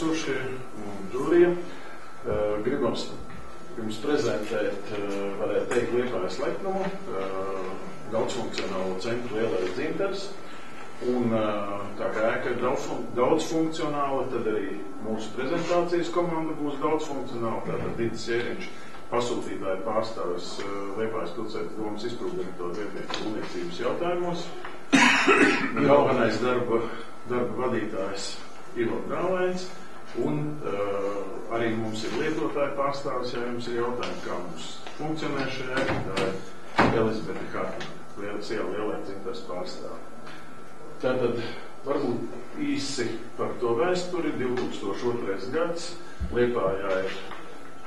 klātesošie un turie. Gribam jums prezentēt, varētu teikt, Liepājas lepnumu, daudzfunkcionālo centru Lielais Dzintars. Un tā kā ēka ir daudzfunkcionāla, tad arī mūsu prezentācijas komanda būs daudzfunkcionāla. Tātad Didis Jēriņš, pasūtītāja pārstāvis Liepājas pilsētas domas izpilddirektora vietnieku būvniecības jautājumos. Galvenais darba vadītājs Ivo Brālēns. Un arī mums ir lietotāja pārstāvis, ja jums ir jautājumi, kā mums funkcionē šajā ēka. Tā ir Elizabete Hartmane, Lielais Dzintars pārstāve. Tātad varbūt īsi par to vēsturi. 2002. gads Liepājā ir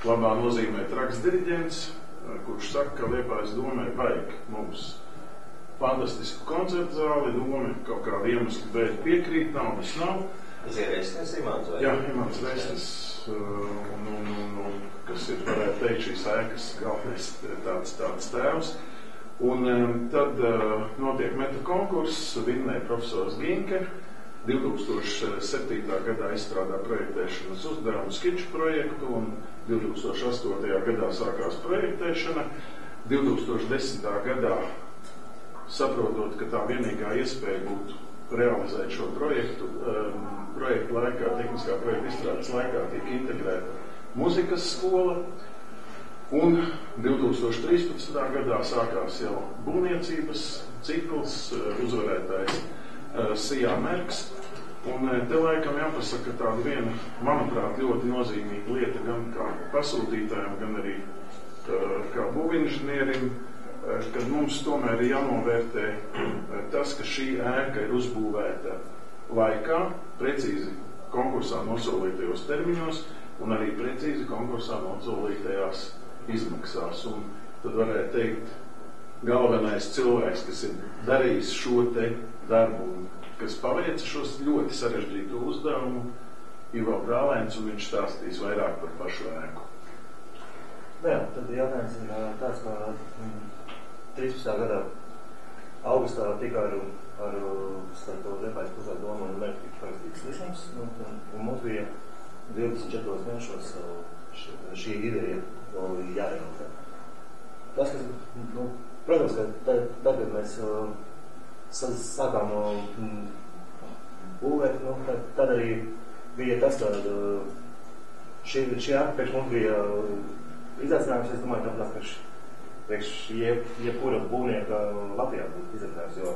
labā nozīmē traks diriģents, kurš saka, ka Liepājas domē vajag mums fantastisku koncertu zāli. Doma kaut kādu iemeslu dēļ piekrīt, naudas nav. Tas ir Reisnes Imants vai? Jā, Imants Reisnes, kas ir, varētu teikt, šīs ēkas galvenais tāds tēvs. Un tad notiek meta konkurss, vinnēja profesors Ginke. 2007. gadā izstrādā projektēšanas uzdevumu skiču projektu, un 2008. gadā sākās projektēšana. 2010. gadā, saprotot, ka tā vienīgā iespēja būtu realizēt šo projektu laikā, tehniskā projekta izstrādes laikā, tika integrēta muzikas skola. Un 2013. gadā sākās jau būvniecības cikls, uzvarētājs Sijā Merks. Un te laikam jāpasaka tāda viena, manuprāt, ļoti nozīmīga lieta gan kā pasūtītājiem, gan arī kā būvinženierim, kad mums tomēr ir jānovērtē tas, ka šī ēka ir uzbūvēta laikā, precīzi konkursā nosolītajos termiņos un arī precīzi konkursā nosolītajās izmaksās. Un tad varētu teikt, galvenais cilvēks, kas ir darījis šo te darbu un kas paveica šos ļoti sarežģītu uzdevumu, Ivo Brālēns, un viņš stāstīs vairāk par pašu ēku. Jā, tad jautājums ir tāds, ka 13. gadā augustā tika ar Liepājas pilsētas domu un mērķi tika parakstīts līgums, un mums bija 24 mēnešos šī ideja vēl jārealizē. Tas, kas, protams, ka tad, kad mēs sākām būvēt, tad arī bija tas, ka šī ēka priekš mums bija izaicinājums. Es domāju, tāpēc, ka priekš jebkura būvnieka Latvijā būtu izaicinājums, jo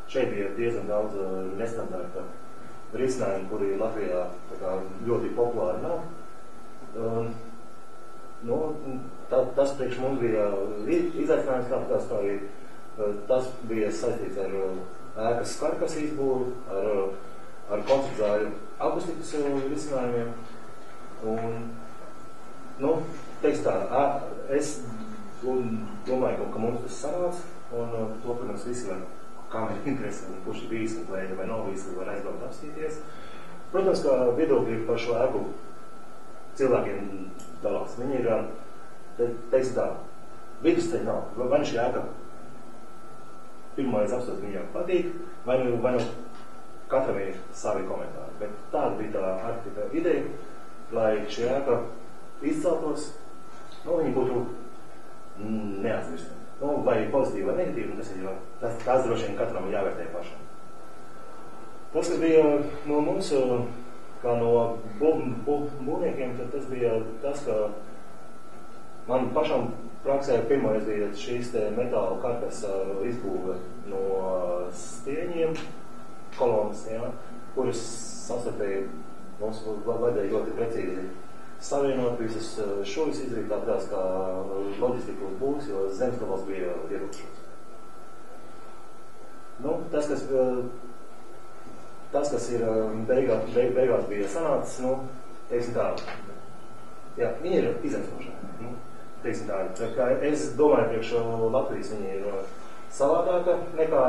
šeit bija diezgan daudz nestandarta risinājumu, kuri Latvijā ļoti populāri nav. Tas priekš mums bija izaicinājums, tāpēc, ka arī tas bija saistīts ar ēkas skarkas izbūvi, ar konceptuāļu akustikas risinājumiem. Un, teiks tā, es domāju, ka mums tas sanāca, un to, protams, visi var, kā mēs interesē, kurš ir bijis, vai nav bijis, var aizbraukt apstīties. Protams, ka viedokļi par šo ēku cilvēkiem dalās. Viņi ir, teiks tā, vidusceļ nav. Vai šī ēka pirmais apstāties viņam patīk, vai nu katram ir savi komentāri. Bet tāda bija tā arhitekta ideja, lai šī ēka izceltos, viņi būtu neaizmirstami. Vai pozitīvi vai negatīvi, tas droši vien katram jāvērtē pašam. Tas, kas bija no mums, kā no būvniekiem, tad tas bija tas, ka man pašam praksē pirmais bija šīs te metāla karkas izbūve no stieņiem, kolonas, kuras sastarpēji mums vajadzēja ļoti precīzi savienot visas šūvis izdarīt tāpēc, kā loģistika būs, jo zemesgabals bija ierobežots. Tas, kas ir beigās bija sanācis, teiksim tā, jā, viņi ir izaicinošāki. Teiksim tā, es domāju, priekš Latvijas viņi ir savādāka nekā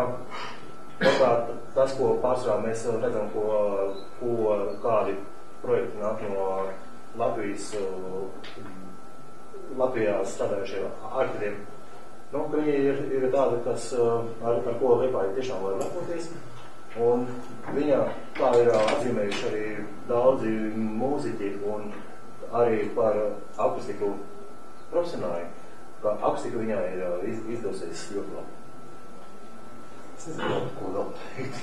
tas, ko pārsvarā mēs redzam, ko kādi projekti nāk no Latvijā strādājušiem arhitektiem. Ka viņi ir tādi, kas ar ko Liepāja tiešām var lepoties. Un viņa tā ir atzīmējuši arī daudzi mūziķi un arī par akustiku profesionāli, ka akustika viņā ir izdevusies ļoti labi. Es nezinu, ko vēl teikt.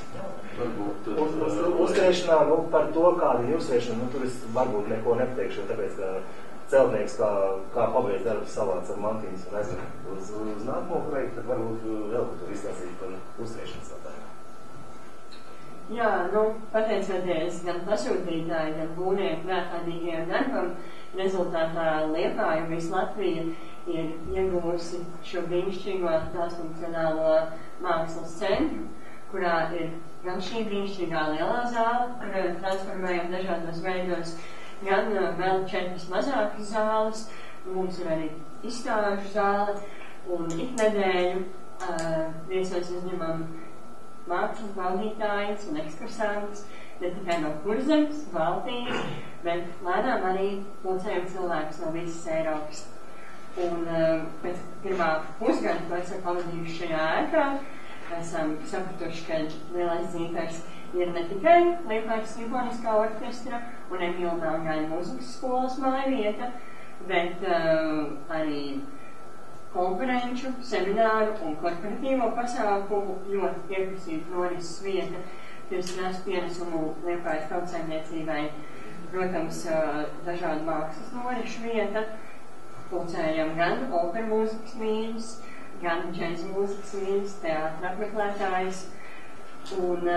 Varbūt uzturēšanā, par to, kāda ir uzturēšana, tur es varbūt neko nepateikšu, tāpēc, ka celtnieks kā pabeidz darbu savāc ar mantiņas un aizved uz nākamo projektu, tad varbūt vēl ko tur izstāstīt par uzturēšanas jautājumu. Jā, pateicoties gan pasūtītāji, gan būvnieku vērtādīgajiem darbam, rezultātā Liepāja un visa Latvija ir ieguvusi šo brīnišķīgo daudzfunkcionālo mākslas centru, kurā ir gan šī brīnišķīgā lielā zāle, kur transformējam dažādos veidos, gan vēl 4 mazākas zāles, mums ir arī izstāžu zāle, un iknedēļu viesos uzņemam mākslas baudītājus un ekskursantus, ne tikai no Kurzemes, Baltijas, bet lēnām arī pulcējam cilvēkus no visas Eiropas. Un pēc pirmā pusgada, ko esam pavadījuši šajā ēkā, esam sapratuši, ka lielais dzīvers ir ne tikai Liepājas simfoniskā orķestra un Emīla Melngaļa mūzikas skolas mājvieta, bet arī konferenču, semināru un korporatīvo pasākumu ļoti pieprasīta norises vieta, kas nes pienesumu Liepājas tautsaimniecībai. Protams, dažādu mākslas norišu vieta, pulcējam gan operu mūzikas mīļus, gan džēza mūzikas mīļus, teātra apmeklētājus. Un,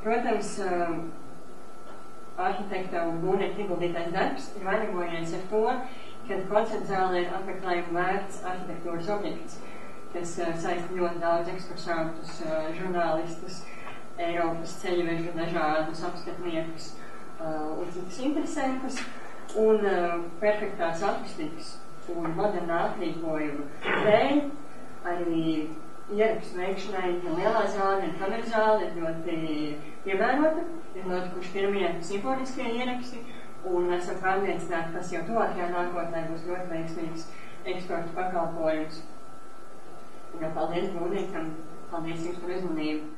protams, arhitekta un būvnieka ieguldītais darbs ir vainagojies ar to, kad koncerta zāle ir apmeklējumu vērts arhitektūras objekts, kas saista ļoti daudz ekskursantus, žurnālistus, Eiropas ceļvežu, dažādus apskatniekus un citus interesēkus, un perfektās akustikas un modernā atrīkojuma dēļ arī ierakstu veikšanai gan lielā zāle, gan kameras zāle ir ļoti piemērota, ir notikuši pirmie simfoniskie ieraksti, un esam pārliecināti, kas jau tuvākajā nākotnē būs ļoti veiksmīgs eksporta pakalpojums. Un paldies būvniekam, paldies jums par uzmanību.